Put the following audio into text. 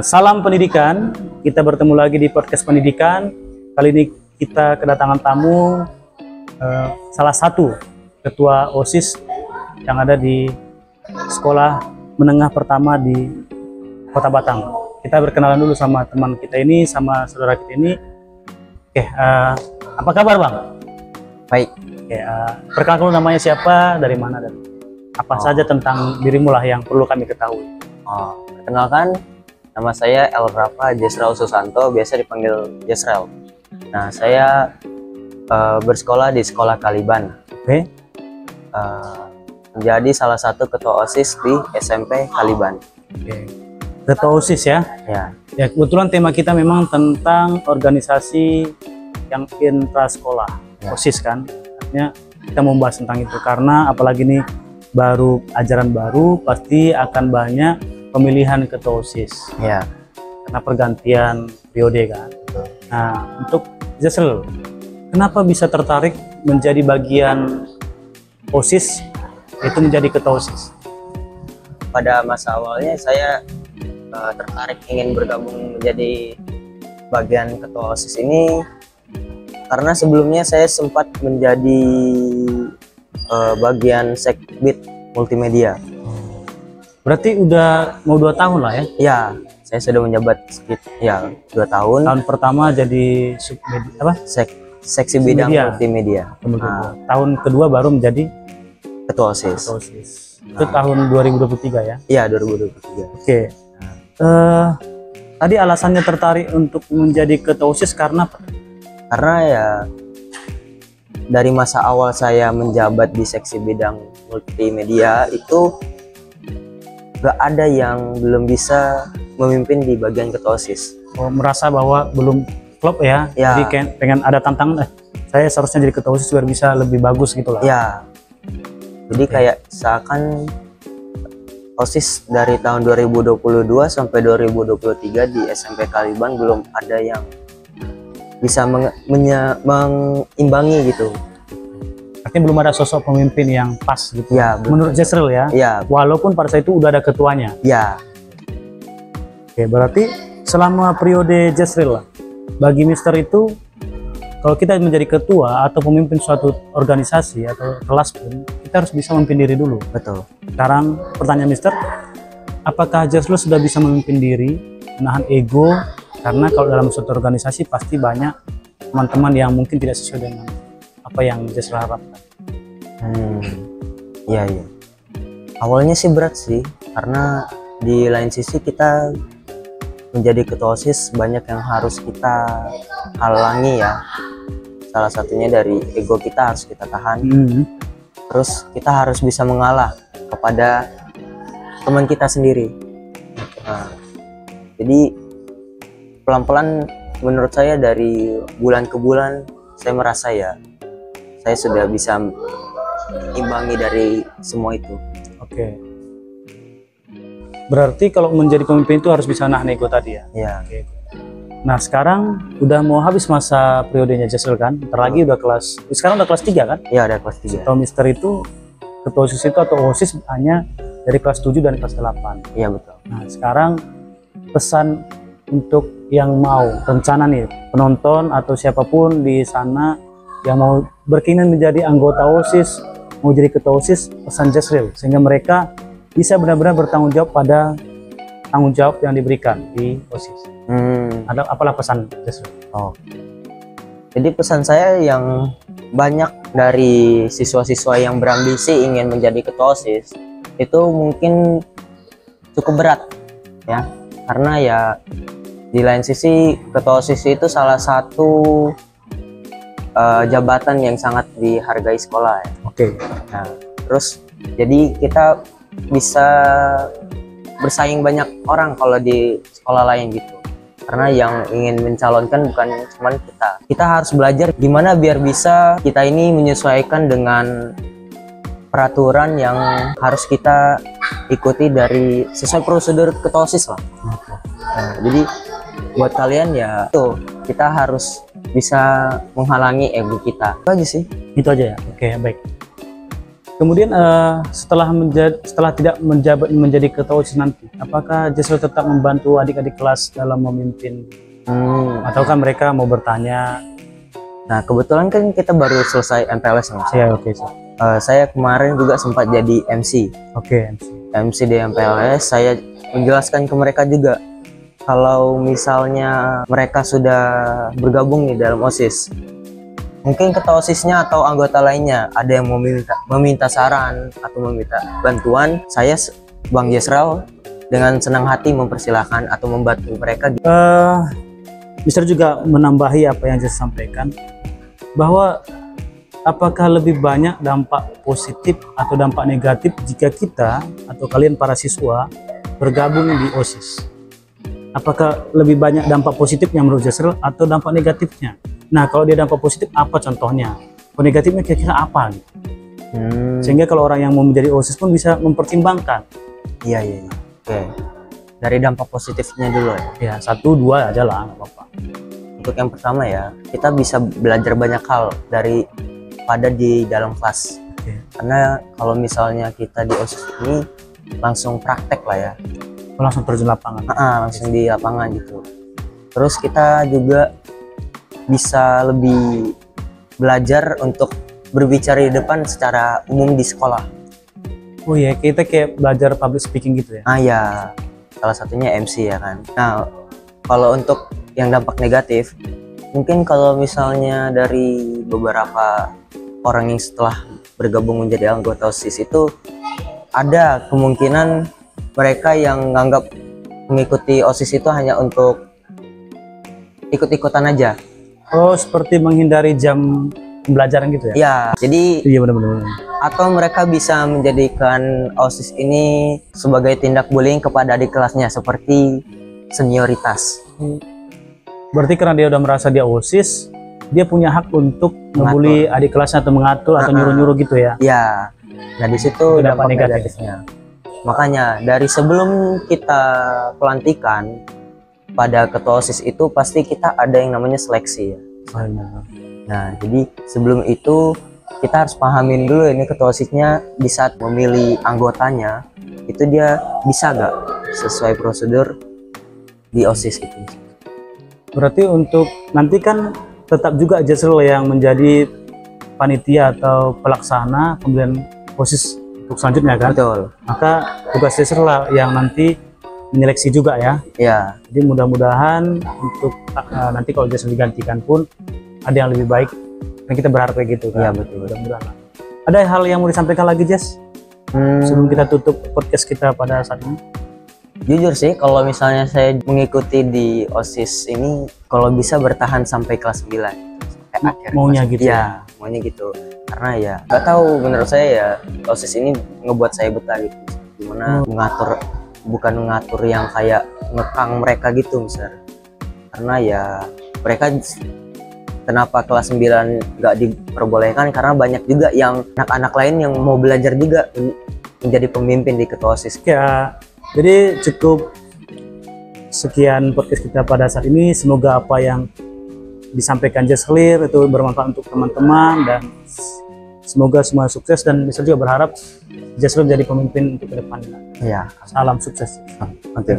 Salam pendidikan. Kita bertemu lagi di podcast pendidikan. Kali ini kita kedatangan tamu, salah satu ketua OSIS yang ada di sekolah menengah pertama di Kota Batang. Kita berkenalan dulu sama teman kita ini, sama saudara kita ini. Oke, apa kabar Bang? Baik. Oke, perkenalkan dulu namanya siapa, dari mana, dan apa saja tentang dirimu lah yang perlu kami ketahui. Perkenalkan, nama saya El Rafa Jesrel Susanto, biasa dipanggil Jesrel. Nah, saya bersekolah di Sekolah Kaliban. Oke. Menjadi salah satu ketua OSIS di SMP Kaliban. Oke. Ketua OSIS ya? Ya. Ya, kebetulan tema kita memang tentang organisasi yang intrasekolah, ya. OSIS kan. Artinya kita membahas tentang itu karena apalagi nih baru ajaran baru, pasti akan banyak pemilihan ketua OSIS. Ya. Karena pergantian periode kan. Nah, untuk Jesrel, kenapa bisa tertarik menjadi bagian OSIS, itu menjadi ketua OSIS? Pada masa awalnya saya tertarik ingin bergabung menjadi bagian ketua OSIS ini karena sebelumnya saya sempat menjadi bagian sekbid multimedia. Berarti udah mau 2 tahun lah ya? Ya, saya sudah menjabat sekitar 2 tahun. Tahun pertama jadi Seksi bidang media. multimedia. Tahun kedua baru menjadi ketua OSIS. ketua OSIS. Itu tahun 2023 ya? Iya, 2023. Oke. Tadi alasannya tertarik untuk menjadi ketua OSIS karena apa? Karena ya dari masa awal saya menjabat di seksi bidang multimedia itu gak ada yang belum bisa memimpin di bagian ketua OSIS. Merasa bahwa belum klop ya? Ya. Jadi kayak pengen ada tantangan, saya seharusnya jadi ketua OSIS biar bisa lebih bagus gitu lah. Ya. Jadi kayak seakan OSIS dari tahun 2022 sampai 2023 di SMP Kaliban belum ada yang bisa mengimbangi gitu. Artinya belum ada sosok pemimpin yang pas gitu. Ya, menurut Jesrel ya? Ya. Walaupun pada saat itu udah ada ketuanya. Ya. Oke, berarti selama periode Jesrel lah, bagi Mister itu, kalau kita menjadi ketua atau pemimpin suatu organisasi atau kelas pun, kita harus bisa memimpin diri dulu. Betul. Sekarang pertanyaan Mister, apakah Jesrel sudah bisa memimpin diri, menahan ego? Karena kalau dalam suatu organisasi pasti banyak teman-teman yang mungkin tidak sesuai dengan apa yang Jesrel harapkan. Iya, iya. Awalnya sih berat sih, karena di lain sisi kita menjadi ketua OSIS banyak yang harus kita halangi ya. Salah satunya dari ego kita harus kita tahan. Terus kita harus bisa mengalah kepada teman kita sendiri. Nah, jadi pelan-pelan menurut saya dari bulan ke bulan saya merasa ya saya sudah bisa imbangi dari semua itu. Oke. Berarti kalau menjadi pemimpin itu harus bisa nahan ego tadi ya? Ya. Oke. Nah, sekarang udah mau habis masa periodenya Jesrel kan? Ntar lagi udah sekarang udah kelas 3 kan? Ya, ada kelas 3. Atau Mister itu, ketua OSIS itu atau OSIS hanya dari kelas 7 dan kelas 8. Iya, betul. Nah, sekarang pesan untuk yang mau rencana nih, penonton atau siapapun di sana yang mau berkeinginan menjadi anggota OSIS, mau jadi ketua OSIS, pesan Jesrel sehingga mereka bisa benar-benar bertanggung jawab pada tanggung jawab yang diberikan di OSIS. Ada apalah pesan Jesrel? Jadi pesan saya yang banyak dari siswa-siswa yang berambisi ingin menjadi ketua OSIS itu mungkin cukup berat ya, karena ya di lain sisi ketua OSIS itu salah satu jabatan yang sangat dihargai sekolah ya. Oke. Nah, terus jadi kita bisa bersaing banyak orang kalau di sekolah lain gitu. Karena yang ingin mencalonkan bukan cuma kita. Kita harus belajar gimana biar bisa kita ini menyesuaikan dengan peraturan yang harus kita ikuti dari sesuai prosedur ketua OSIS lah. Nah, jadi buat kalian ya tuh kita harus bisa menghalangi ego kita. Itu aja sih. Itu aja ya. Oke, baik. Kemudian setelah tidak menjadi ketua OSIS nanti, apakah Jesril tetap membantu adik-adik kelas dalam memimpin, ataukah mereka mau bertanya? Nah, kebetulan kan kita baru selesai MPLS nih, Mas. Ya, oke. Saya kemarin juga sempat jadi MC. Oke, MC di MPLS. Saya menjelaskan ke mereka juga kalau misalnya mereka sudah bergabung nih dalam OSIS, mungkin ketua OSISnya atau anggota lainnya ada yang meminta saran atau meminta bantuan, saya Bang Jesril dengan senang hati mempersilahkan atau membantu mereka. Bisa juga menambahi apa yang saya sampaikan, bahwa apakah lebih banyak dampak positif atau dampak negatif jika kita atau kalian para siswa bergabung di OSIS? Apakah lebih banyak dampak positifnya menurut Jesril atau dampak negatifnya? Nah, kalau dia dampak positif, apa contohnya? Kalau negatifnya kira-kira apa? Gitu? Sehingga kalau orang yang mau menjadi OSIS pun bisa mempertimbangkan. Iya. Oke. Dari dampak positifnya dulu ya. Ya, 1-2 aja lah, nggak apa-apa. Untuk yang pertama ya, kita bisa belajar banyak hal daripada di dalam kelas. Karena kalau misalnya kita di OSIS ini langsung praktek lah ya. Langsung terjun lapangan. Langsung di lapangan gitu. Terus kita juga bisa lebih belajar untuk berbicara di depan secara umum di sekolah. Oh iya, kita kayak belajar public speaking gitu ya? Ya, salah satunya MC ya kan. Nah, kalau untuk yang dampak negatif, mungkin kalau misalnya dari beberapa orang yang setelah bergabung menjadi anggota OSIS itu, ada kemungkinan mereka yang menganggap mengikuti OSIS itu hanya untuk ikut-ikutan aja. Oh, seperti menghindari jam pembelajaran gitu ya? Ya, jadi iya benar-benar. Atau mereka bisa menjadikan OSIS ini sebagai tindak bullying kepada adik kelasnya seperti senioritas. Berarti karena dia udah merasa dia OSIS, dia punya hak untuk ngebully adik kelasnya atau mengatur atau nyuruh-nyuruh gitu ya? Iya. Nah, di situ dampak negatifnya. Makanya dari sebelum kita pelantikan pada ketua OSIS itu pasti kita ada yang namanya seleksi ya. Nah, jadi sebelum itu kita harus pahamin dulu ini ketua OSISnya di saat memilih anggotanya itu dia bisa gak sesuai prosedur di OSIS itu. Berarti untuk nanti kan tetap juga Jesril yang menjadi panitia atau pelaksana kemudian OSIS untuk selanjutnya kan? Betul. Maka tugas Jesril lah yang nanti menyeleksi juga ya? Ya. Jadi mudah-mudahan untuk nanti kalau Jesril digantikan pun ada yang lebih baik. Dan kita berharap kayak gitu kan? Iya betul. Mudah-mudahan. Ada hal yang mau disampaikan lagi Jess? Sebelum kita tutup podcast kita pada saat ini? Jujur sih, kalau misalnya saya mengikuti di OSIS ini, kalau bisa bertahan sampai kelas 9 sampai akhir. Maunya gitu ya? Maunya gitu. Karena ya, nggak tahu, menurut saya ya OSIS ini ngebuat saya betah gitu. Gimana bukan mengatur yang kayak ngekang mereka gitu misalnya. Karena ya mereka kenapa kelas 9 nggak diperbolehkan, karena banyak juga yang anak-anak lain yang mau belajar juga menjadi pemimpin di ketua OSIS. Ya. Jadi cukup sekian podcast kita pada saat ini. Semoga apa yang disampaikan Jesril itu bermanfaat untuk teman-teman dan semoga semua sukses, dan bisa juga berharap Jesril menjadi pemimpin untuk kedepannya. Ya. Salam sukses. Oke.